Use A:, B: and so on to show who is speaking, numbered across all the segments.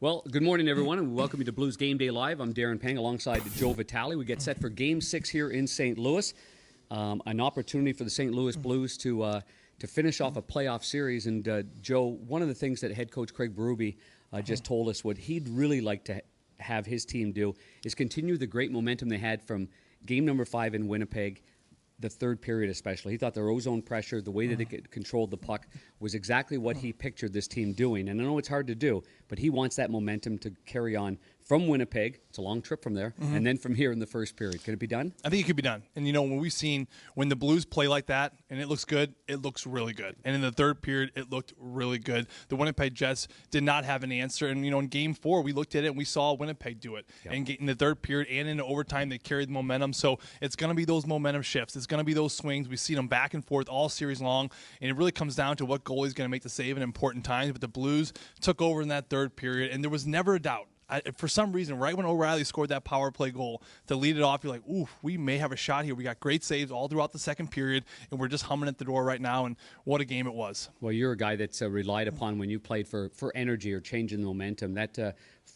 A: Well, good morning, everyone, and welcome you to Blues Game Day Live. I'm Darren Pang alongside Joe Vitale. We get set for Game 6 here in St. Louis. An opportunity for the St. Louis Blues to finish off a playoff series. And, Joe, one of the things that head coach Craig Berube just told us what he'd really like to have his team do is continue the great momentum they had from game number 5 in Winnipeg, the third period especially. He thought their ozone pressure, the way that it controlled the puck, was exactly what he pictured this team doing. And I know it's hard to do, but he wants that momentum to carry on from Winnipeg. It's a long trip from there, and then from here in the first period. Can it be done?
B: I think it could be done. And, you know, when the Blues play like that and it looks good, it looks really good. And in the third period, it looked really good. The Winnipeg Jets did not have an answer. And, you know, in Game 4, we looked at it and we saw Winnipeg do it. Yep. And in the third period and in overtime, they carried the momentum. So it's going to be those momentum shifts. It's going to be those swings. We've seen them back and forth all series long. And it really comes down to what goalie is going to make the save in important times. But the Blues took over in that third period, and there was never a doubt. For some reason, right when O'Reilly scored that power play goal to lead it off, you're like, ooh, we may have a shot here. We got great saves all throughout the second period, and we're just humming at the door right now, and what a game it was.
A: Well, you're a guy that's relied upon when you played for energy or changing the momentum. That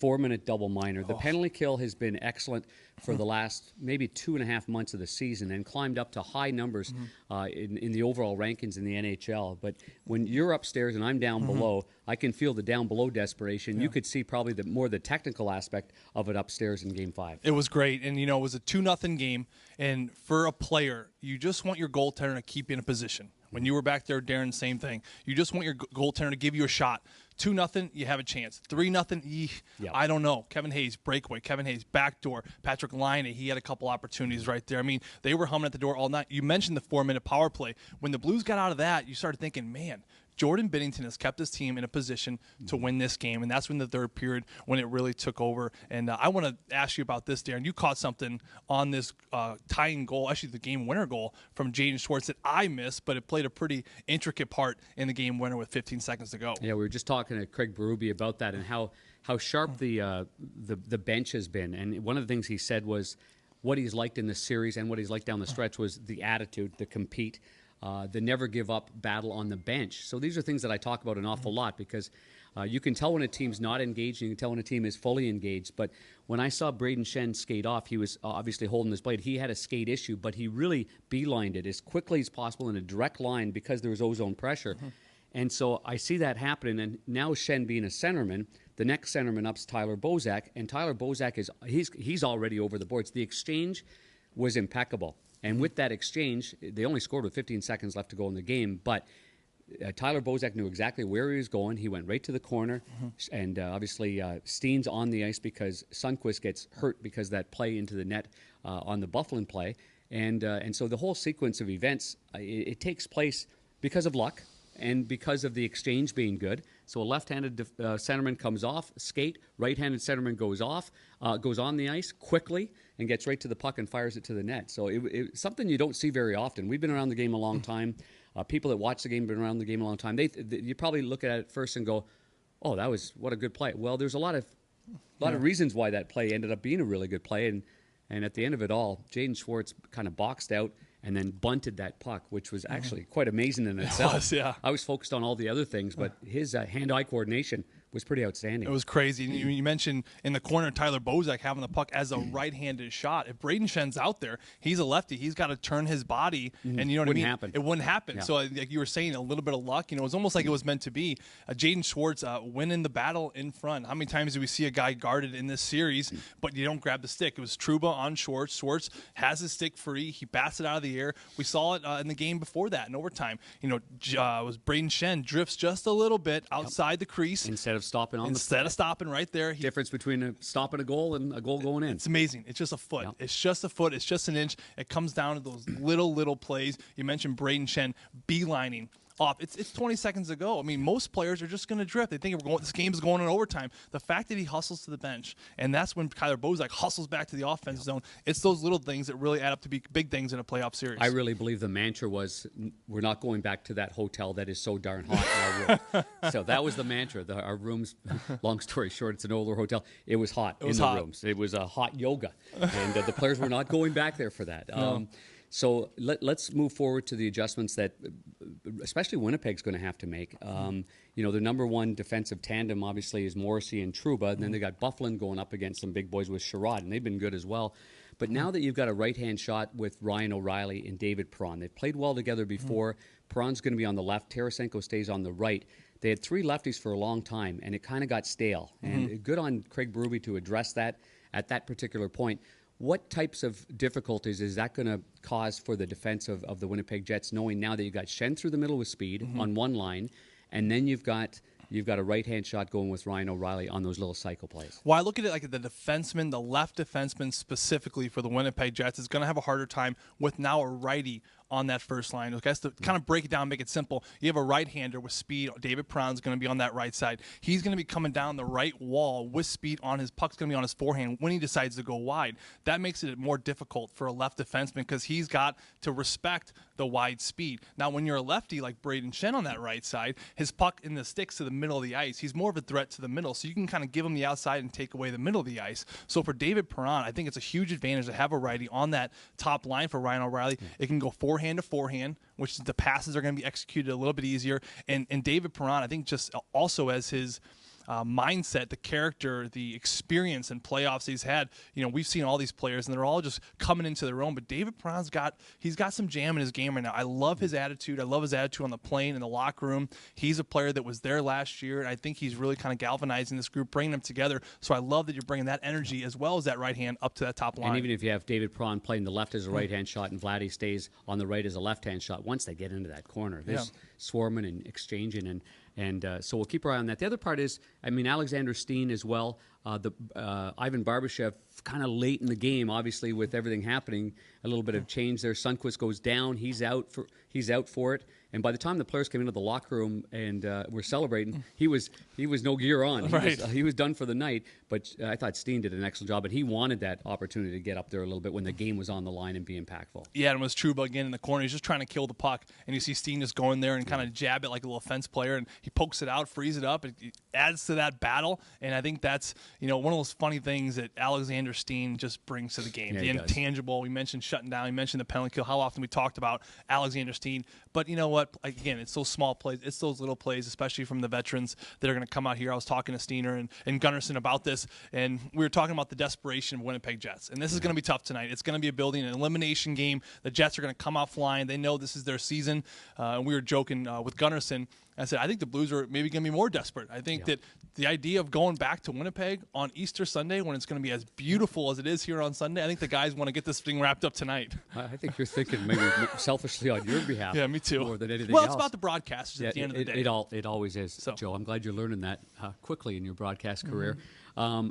A: 4-minute double minor. The penalty kill has been excellent for the last maybe 2.5 months of the season and climbed up to high numbers in the overall rankings in the NHL. But when you're upstairs and I'm down below, I can feel the down below desperation. Yeah. You could see probably more the technical aspect of it upstairs in Game 5.
B: It was great. And, you know, it was a 2-0 game. And for a player, you just want your goaltender to keep you in a position. When you were back there, Darren, same thing. You just want your goaltender to give you a shot. 2-0, you have a chance. 3-0, I don't know. Kevin Hayes, breakaway. Kevin Hayes, backdoor. Patrick Laine, he had a couple opportunities right there. I mean, they were humming at the door all night. You mentioned the 4-minute power play. When the Blues got out of that, you started thinking, man, Jordan Binnington has kept his team in a position to win this game, and that's when the third period, when it really took over. And I want to ask you about this, Darren. You caught something on this tying goal, actually the game winner goal from Jaden Schwartz that I missed, but it played a pretty intricate part in the game winner with 15 seconds to go.
A: Yeah, we were just talking to Craig Berube about that and how sharp the bench has been. And one of the things he said was what he's liked in this series and what he's liked down the stretch was the attitude, the compete. The never give up battle on the bench. So these are things that I talk about an awful lot because you can tell when a team's not engaged and you can tell when a team is fully engaged. But when I saw Braden Shen skate off, he was obviously holding his blade. He had a skate issue, but he really beelined it as quickly as possible in a direct line because there was ozone pressure. And so I see that happening. And now Shen being a centerman, the next centerman up's Tyler Bozak. And Tyler Bozak, he's already over the boards. The exchange was impeccable. And with that exchange, they only scored with 15 seconds left to go in the game. But Tyler Bozak knew exactly where he was going. He went right to the corner. And obviously, Steen's on the ice because Sundqvist gets hurt because of that play into the net on the Bufflin play. And so the whole sequence of events, it takes place because of luck and because of the exchange being good. So a left-handed centerman comes off, skate, right-handed centerman goes on the ice quickly and gets right to the puck and fires it to the net. So it's something you don't see very often. We've been around the game a long time. People that watch the game have been around the game a long time. You probably look at it first and go, oh, what a good play. Well, there's a lot of reasons why that play ended up being a really good play. And at the end of it all, Jaden Schwartz kind of boxed out and then bunted that puck, which was actually quite amazing in itself.
B: It was, yeah.
A: I was focused on all the other things, but his hand-eye coordination was pretty outstanding.
B: It was crazy. You mentioned in the corner Tyler Bozak having the puck as a right-handed shot. If Braden Shen's out there, he's a lefty. He's got to turn his body, and you know what I mean?
A: It
B: wouldn't happen.
A: Yeah.
B: So like you were saying, a little bit of luck. You know, it was almost like it was meant to be. Jaden Schwartz winning the battle in front. How many times do we see a guy guarded in this series, but you don't grab the stick? It was Trouba on Schwartz. Schwartz has his stick free. He bats it out of the air. We saw it in the game before that in overtime. You know, it was Braden Shen drifts just a little bit outside the crease.
A: Instead of stopping on
B: the stopping right there.
A: Difference between a stop and a goal and a goal going in.
B: It's amazing. It's just a foot. Yep. It's just a foot. It's just an inch. It comes down to those little plays. You mentioned Braden Shen beelining off. It's 20 seconds to go. I mean, most players are just going to drift. They think this game is going in overtime. The fact that he hustles to the bench, and that's when Tyler Bozak hustles back to the offensive zone, it's those little things that really add up to be big things in a playoff series.
A: I really believe the mantra was, we're not going back to that hotel that is so darn hot in our room. So that was the mantra. Our rooms, long story short, it's an older hotel. It was hot in the rooms. It was a hot yoga. And the players were not going back there for that. So let's move forward to the adjustments that, especially Winnipeg's going to have to make. Their number one defensive tandem obviously is Morrissey and Trouba, and then they got Bufflin going up against some big boys with Sherrod, and they've been good as well. But now that you've got a right-hand shot with Ryan O'Reilly and David Perron, they've played well together before. Perron's going to be on the left. Tarasenko stays on the right. They had three lefties for a long time, and it kind of got stale. And good on Craig Berube to address that at that particular point. What types of difficulties is that going to cause for the defense of the Winnipeg Jets, knowing now that you've got Shen through the middle with speed on one line, and then you've got a right-hand shot going with Ryan O'Reilly on those little cycle plays?
B: Well, I look at it like the defenseman, the left defenseman specifically for the Winnipeg Jets is going to have a harder time with now a righty on that first line. Okay, so to kind of break it down, make it simple, you have a right-hander with speed. David Perron's going to be on that right side. He's going to be coming down the right wall with speed on his puck's going to be on his forehand when he decides to go wide. That makes it more difficult for a left defenseman because he's got to respect the wide speed. Now, when you're a lefty like Braden Shen on that right side, his puck in the sticks to the middle of the ice. He's more of a threat to the middle, so you can kind of give him the outside and take away the middle of the ice. So for David Perron, I think it's a huge advantage to have a righty on that top line for Ryan O'Reilly. It can go forehand to forehand, which the passes are going to be executed a little bit easier. And David Perron, I think, just also as his mindset, the character, the experience in playoffs he's had. We've seen all these players, and they're all just coming into their own. But David Perron's got some jam in his game right now. I love his attitude. I love his attitude on the plane, in the locker room. He's a player that was there last year, and I think he's really kind of galvanizing this group, bringing them together. So I love that you're bringing that energy as well as that right hand up to that top line.
A: And even if you have David Perron playing the left as a right-hand shot and Vladdy stays on the right as a left-hand shot, once they get into that corner, there's swarming and exchanging, and so we'll keep our eye on that. The other part is, Alexander Steen as well. Ivan Barbashev kind of late in the game, obviously with everything happening, a little bit of change there. Sundqvist goes down. He's out for it. And by the time the players came into the locker room and were celebrating, he was no gear on. He was done for the night. But I thought Steen did an excellent job, and he wanted that opportunity to get up there a little bit when the game was on the line and be impactful.
B: Yeah, and it was Trouba again in the corner. He's just trying to kill the puck, and you see Steen just going there and kind of jab it like a little fence player, and he pokes it out, frees it up. It adds to that battle, and I think that's one of those funny things that Alexander Steen just brings to the game. The intangible. We mentioned shutting down. We mentioned the penalty kill. How often we talked about Alexander Steen, but you know what? Again, it's those small plays. It's those little plays, especially from the veterans that are going to come out here. I was talking to Steiner and Gunnarsson about this, and we were talking about the desperation of Winnipeg Jets. And this is going to be tough tonight. It's going to be a building, an elimination game. The Jets are going to come out flying. They know this is their season. And we were joking with Gunnarsson. I said, I think the Blues are maybe going to be more desperate. I think that the idea of going back to Winnipeg on Easter Sunday when it's going to be as beautiful as it is here on Sunday, I think the guys want to get this thing wrapped up tonight.
A: I think you're thinking maybe selfishly on your behalf.
B: Yeah, me too.
A: More than anything
B: else.
A: It's
B: about the broadcasters at the end of the day.
A: It always is, Joe. I'm glad you're learning that quickly in your broadcast career.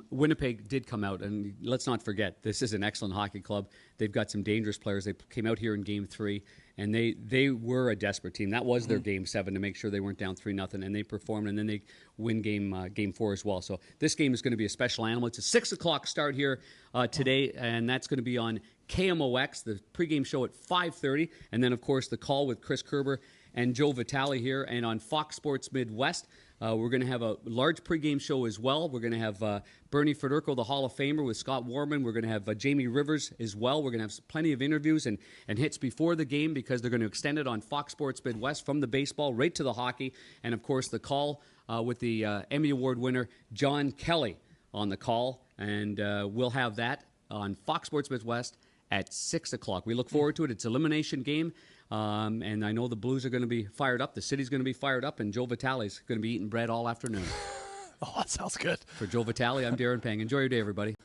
A: Winnipeg did come out, and let's not forget, this is an excellent hockey club. They've got some dangerous players. They came out here in Game 3, and they were a desperate team. That was their Game 7 to make sure they weren't down 3-0, and they performed, and then they win Game 4 as well. So this game is going to be a special animal. It's a 6 o'clock start here today, and that's going to be on KMOX, the pregame show at 5:30, and then, of course, the call with Chris Kerber and Joe Vitale here, and on Fox Sports Midwest. We're going to have a large pregame show as well. We're going to have Bernie Federko, the Hall of Famer, with Scott Warman. We're going to have Jamie Rivers as well. We're going to have plenty of interviews and hits before the game because they're going to extend it on Fox Sports Midwest from the baseball right to the hockey. And, of course, the call with the Emmy Award winner, John Kelly, on the call. And we'll have that on Fox Sports Midwest at 6 o'clock. We look forward to it. It's an elimination game. And I know the Blues are going to be fired up. The city's going to be fired up, and Joe Vitale's going to be eating bread all afternoon.
B: Oh, that sounds good.
A: For Joe Vitale, I'm Darren Pang. Enjoy your day, everybody.